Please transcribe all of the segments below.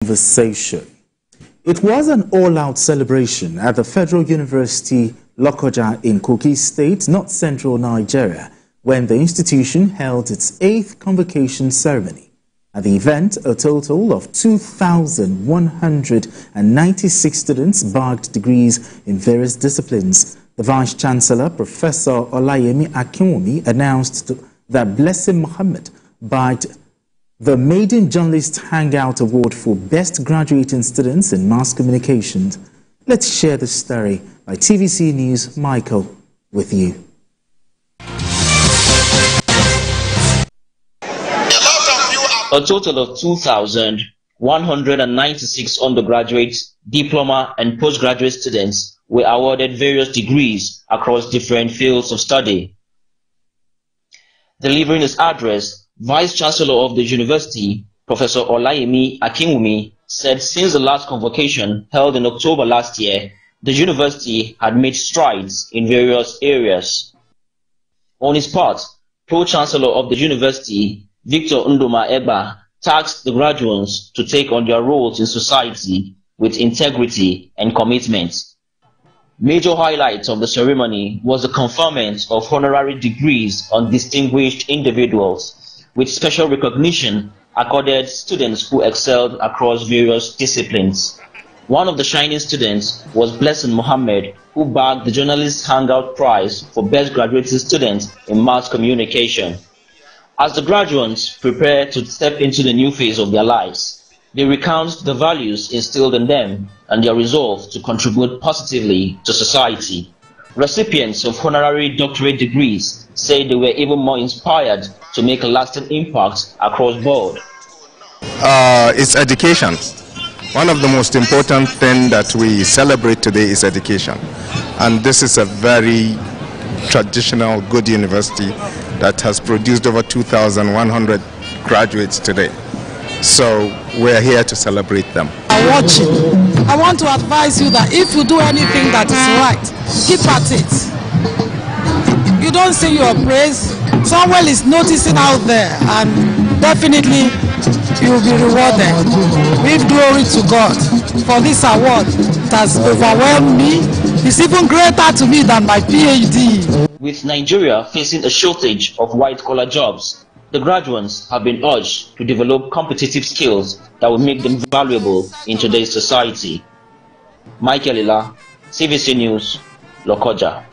Conversation. It was an all-out celebration at the Federal University Lokoja in Kogi State, North Central Nigeria, when the institution held its 8th convocation ceremony. At the event, a total of 2,196 students bagged degrees in various disciplines. The Vice-Chancellor, Professor Olayemi Akinwumi, announced that Blessing Mohammed bagged the Maiden Journalist Hangout Award for Best Graduating Students in Mass Communications. Let's share the story by TVC News. Michael, with you. A total of 2,196 undergraduate, diploma and postgraduate students were awarded various degrees across different fields of study. Delivering his address, Vice-Chancellor of the University, Professor Olayemi Akinwumi, said since the last convocation held in October last year, the university had made strides in various areas. On his part, Pro-Chancellor of the University, Victor Ndoma Eba, tasked the graduates to take on their roles in society with integrity and commitment. Major highlights of the ceremony was the conferment of honorary degrees on distinguished individuals, with special recognition accorded students who excelled across various disciplines. One of the shining students was Blessing Mohammed, who bagged the Journalist Hangout Prize for Best Graduating Student in Mass Communication. As the graduates prepare to step into the new phase of their lives, they recount the values instilled in them and their resolve to contribute positively to society. Recipients of honorary doctorate degrees say they were even more inspired to make a lasting impact across board. It's education. One of the most important things that we celebrate today is education. And this is a very traditional, good university that has produced over 2,100 graduates today. So we're here to celebrate them. Watching, I want to advise you that if you do anything that is right, keep at it. You don't say your praise, someone is noticing out there, and definitely you will be rewarded. Give glory to God for this award. It has overwhelmed me. It's even greater to me than my PhD. With Nigeria facing a shortage of white-collar jobs, the graduates have been urged to develop competitive skills that will make them valuable in today's society. Michael Ila, TVC News, Lokoja.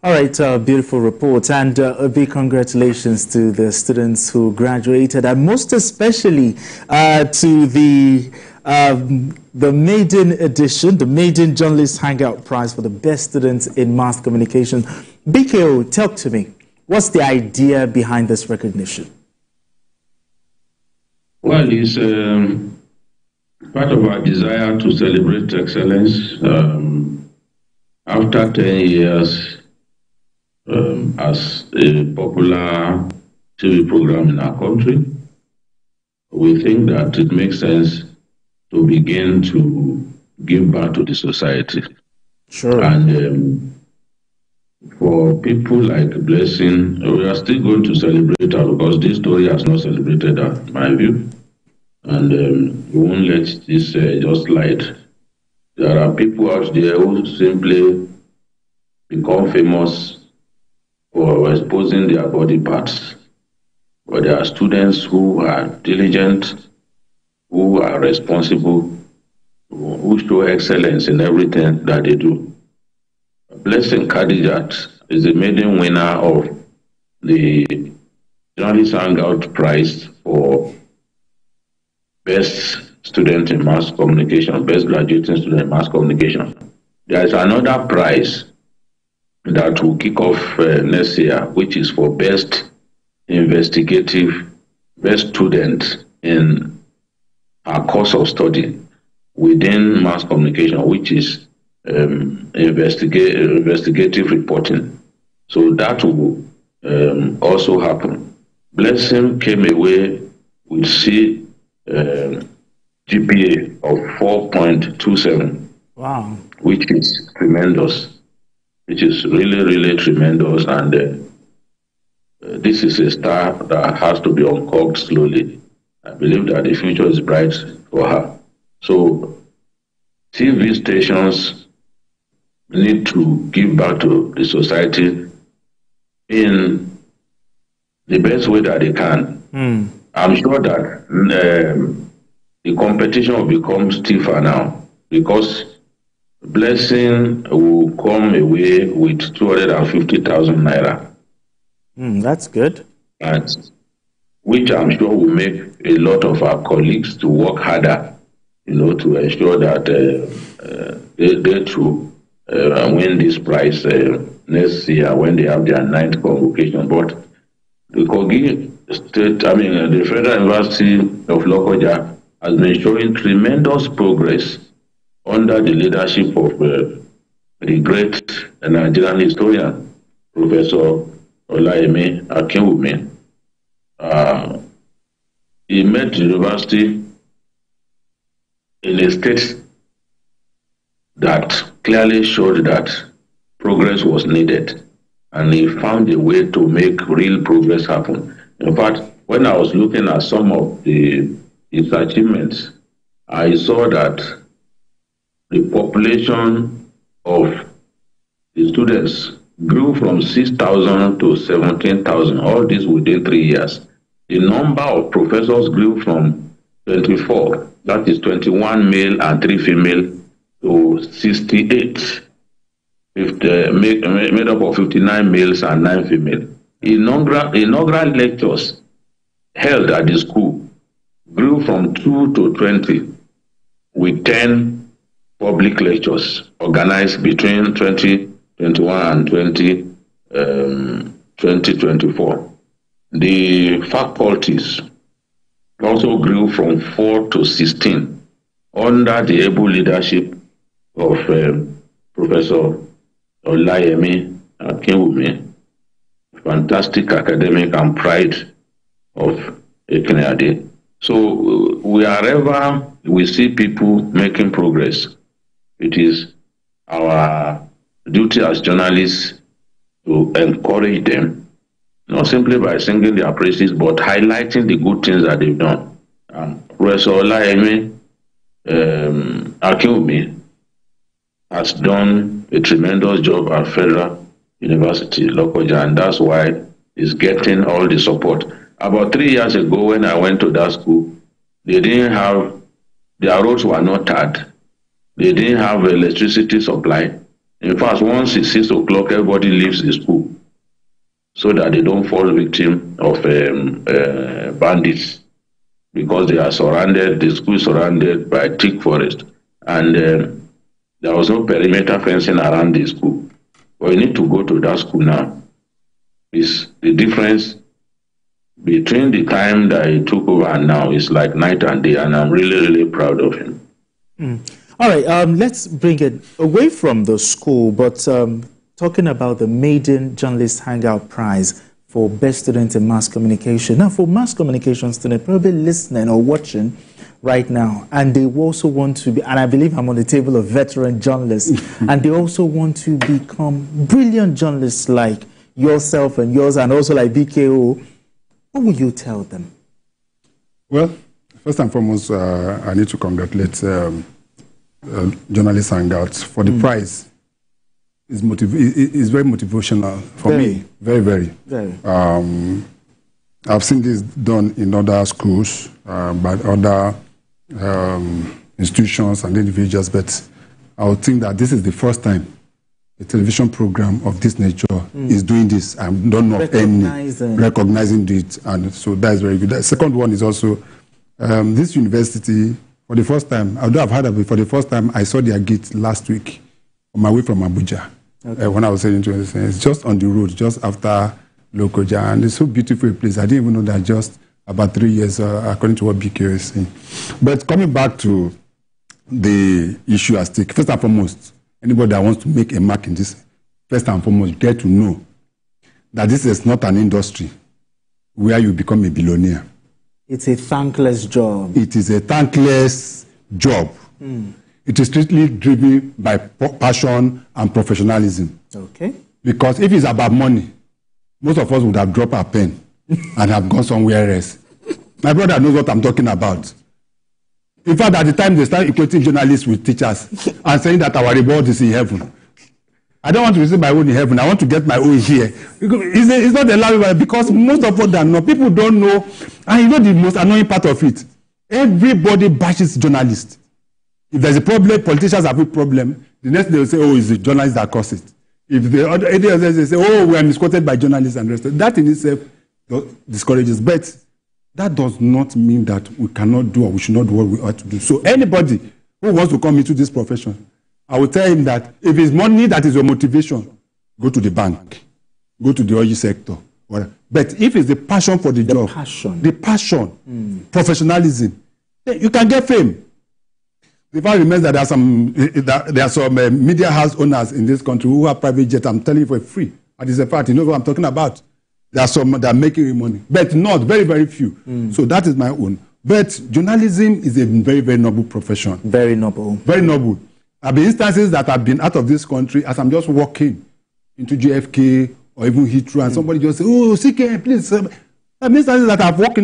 All right, beautiful report, and a big congratulations to the students who graduated, and most especially to the Maiden edition, the Maiden Journalist Hangout Prize for the best students in mass communication. BKO, talk to me. What's the idea behind this recognition? Well, it's part of our desire to celebrate excellence after 10 years as a popular TV program in our country. We think that it makes sense to begin to give back to the society. Sure. And for people like Blessing, we are still going to celebrate her because this story has not celebrated her, in my view. And we won't let this just slide. There are people out there who simply become famous for exposing their body parts. But there are students who are diligent, who are responsible, who show excellence in everything that they do. Blessing Kadijat is the maiden winner of the Journalist Hangout Prize for Best Student in Mass Communication, Best Graduating Student in Mass Communication. There is another prize that will kick off next year, which is for Best Investigative, Best Student in our course of study within mass communication, which is investigative reporting. So that will also happen. Blessing came away with GPA of 4.27. Wow. Which is tremendous. Which is really, really tremendous. And this is a star that has to be uncorked slowly. I believe that the future is bright for her. So TV stations need to give back to the society in the best way that they can. I'm sure that the competition will become stiffer now, because Blessing will come away with 250,000 naira. That's good. And which I'm sure will make a lot of our colleagues to work harder, to ensure that they too win this prize next year when they have their 9th convocation. But the Kogi State, the Federal University of Lokoja has been showing tremendous progress under the leadership of the great Nigerian historian, Professor Olayemi Akinwumi. He met the university in a state that clearly showed that progress was needed, and he found a way to make real progress happen. In fact, when I was looking at some of his achievements, I saw that the population of the students grew from 6,000 to 17,000, all this within 3 years. The number of professors grew from 24, that is 21 male and 3 female, to 68, made up of 59 males and 9 female. Inaugural lectures held at the school grew from 2 to 20, with 10 public lectures organized between 2021 and 2024. The faculties also grew from 4 to 16 under the able leadership of Professor Olayemi Akinwumi, fantastic academic and pride of Ekeneade. So wherever we see people making progress, it is our duty as journalists to encourage them, not simply by singing their praises, but highlighting the good things that they've done. Professor Olayemi Akinwumi has done a tremendous job at Federal University, Lokoja, and that's why he's getting all the support. About 3 years ago, when I went to that school, they didn't have, their roads were not tarred. They didn't have electricity supply. In fact, once it's 6 o'clock, everybody leaves the school so that they don't fall victim of bandits, because they are surrounded, the school is surrounded by thick forest, and there was no perimeter fencing around the school. But you need to go to that school now. It's the difference between the time that he took over and now is like night and day, and I'm really, really proud of him. All right, let's bring it away from the school, but talking about the Maiden Journalist Hangout Prize for Best Student in Mass Communication. Now, for mass communication students, probably listening or watching right now, and they also want to be, and I believe I'm on the table of veteran journalists, and they also want to become brilliant journalists like yourself and yours, and also like BKO. What will you tell them? Well, first and foremost, I need to congratulate Journalist Hangouts for the prize. It's very motivational for me. Very, very. I've seen this done in other schools, by other institutions and individuals, but I would think that this is the first time a television program of this nature is doing this. I don't know of any recognizing it, and so that is very good. The second one is also this university. For the first time, although I've heard of it, for the first time, I saw their gate last week on my way from Abuja. When I was saying to it, it's just on the road, just after Lokoja, and it's so beautiful a place. I didn't even know that just about 3 years, according to what BK is saying. But coming back to the issue at stake, first and foremost, anybody that wants to make a mark in this, first and foremost, get to know that this is not an industry where you become a billionaire. It's a thankless job. It is a thankless job. It is strictly driven by passion and professionalism. Okay. Because if it's about money, most of us would have dropped our pen and have gone somewhere else. My brother knows what I'm talking about. In fact, at the time they start equating journalists with teachers and saying that our reward is in heaven. I don't want to receive my own in heaven. I want to get my own here. It's not allowed because most of what they know, people don't know. And you know the most annoying part of it? Everybody bashes journalists. If there's a problem, politicians have a problem. The next day they will say, oh, it's the journalists that caused it. If they say, oh, we are misquoted by journalists and the rest. That in itself discourages. But that does not mean that we cannot do or we should not do what we ought to do. So anybody who wants to come into this profession, I will tell him that if it's money that is your motivation, go to the bank, go to the oil sector. Whatever. But if it's the passion for the job, professionalism, then you can get fame. If I remember that there are some media house owners in this country who have private jets, I'm telling you for free. And it's a fact, you know what I'm talking about. There are some that are making money, but not very, very few. So that is my own. But journalism is a very, very noble profession. Very noble. Very noble. There have been instances that I've been out of this country as I'm just walking into JFK or even Heathrow, and somebody just say, oh, CKN, please. There have been instances that I've walked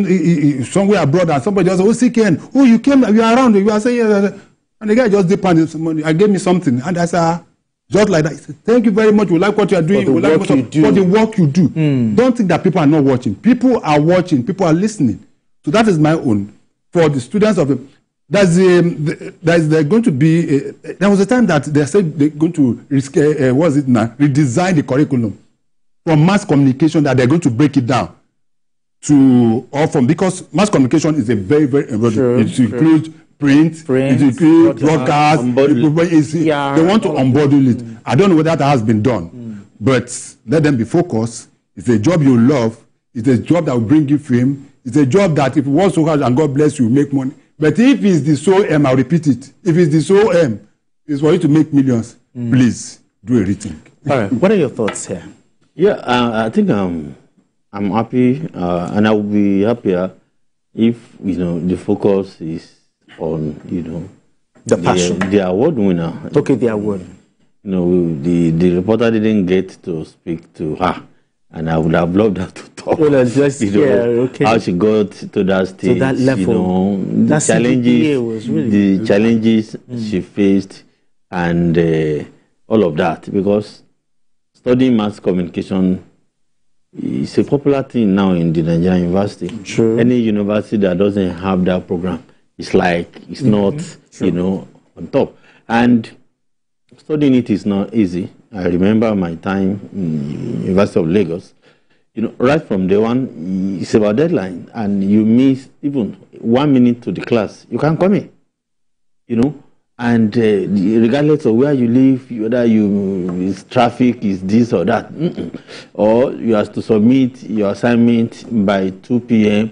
somewhere abroad and somebody just say, oh, CKN, oh, you came, you are around, you are saying, and the guy just demanded some money. I gave me something, and I said, just like that. He said, thank you very much. We like what you are doing. For the work you do. Don't think that people are not watching. People are watching. People are listening. So that is my own. For the students of the, there's going to be. There was a time that they said they're going to redesign the curriculum from mass communication. That they're going to break it down to all from, because mass communication is a very, very important. It includes print, it includes broadcast. They want to unbundle it. I don't know whether that has been done, but let them be focused. It's a job you love. It's a job that will bring you fame. It's a job that if you work so hard and God bless you, make money. But if it's the sole aim, I'll repeat it. If it's the sole aim, it's for you to make millions. Please do a rethink. All right. What are your thoughts here? Yeah, I think I'm happy, and I will be happier if the focus is on the passion, the award winner. Okay, the award. The reporter didn't get to speak to her, and I would have loved her to talk. Well, just, how she got to that stage, to that level. The challenges she faced, and all of that. Because studying mass communication is a popular thing now in the Nigerian university. True. Any university that doesn't have that program, it's like it's not, on top. And studying it is not easy. I remember my time in University of Lagos. Right from day one, it's about deadline, and you miss even 1 minute to the class, you can't come in. And regardless of where you live, whether it's traffic, is this or that, or you have to submit your assignment by 2 p.m.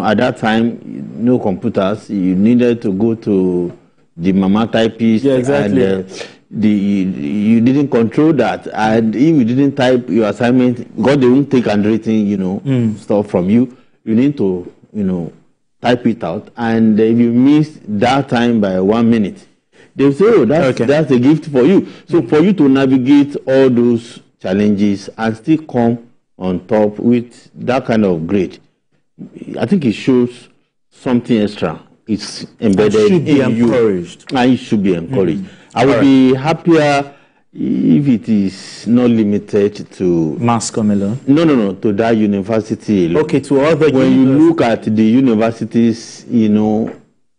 At that time, no computers. You needed to go to the mama typist. Yeah, exactly. And you didn't control that. And if you didn't type your assignment, God, they won't take handwritten, stuff from you. You need to, type it out. And if you miss that time by 1 minute, they'll say, oh, that's a gift for you. So for you to navigate all those challenges and still come on top with that kind of grade, I think it shows something extra. It's embedded in you. And it should be encouraged. I would be happier if it is not limited to mass comm alone. No, to that university alone. Okay, to other. When you look at the universities,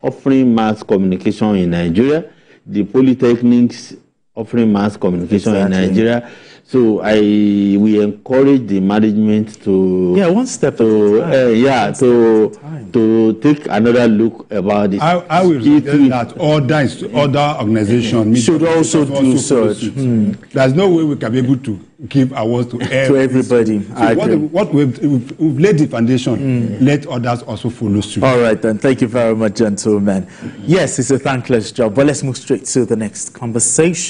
offering mass communication in Nigeria, the polytechnics offering mass communication in Nigeria. So we encourage the management to one step at a time. To take another look about it. I will suggest that other organizations should also do such. There's no way we can be able to give awards to everybody. So what we've laid the foundation, let others also follow suit. All right, then. Thank you very much, gentlemen. Yes, it's a thankless job, but let's move straight to the next conversation.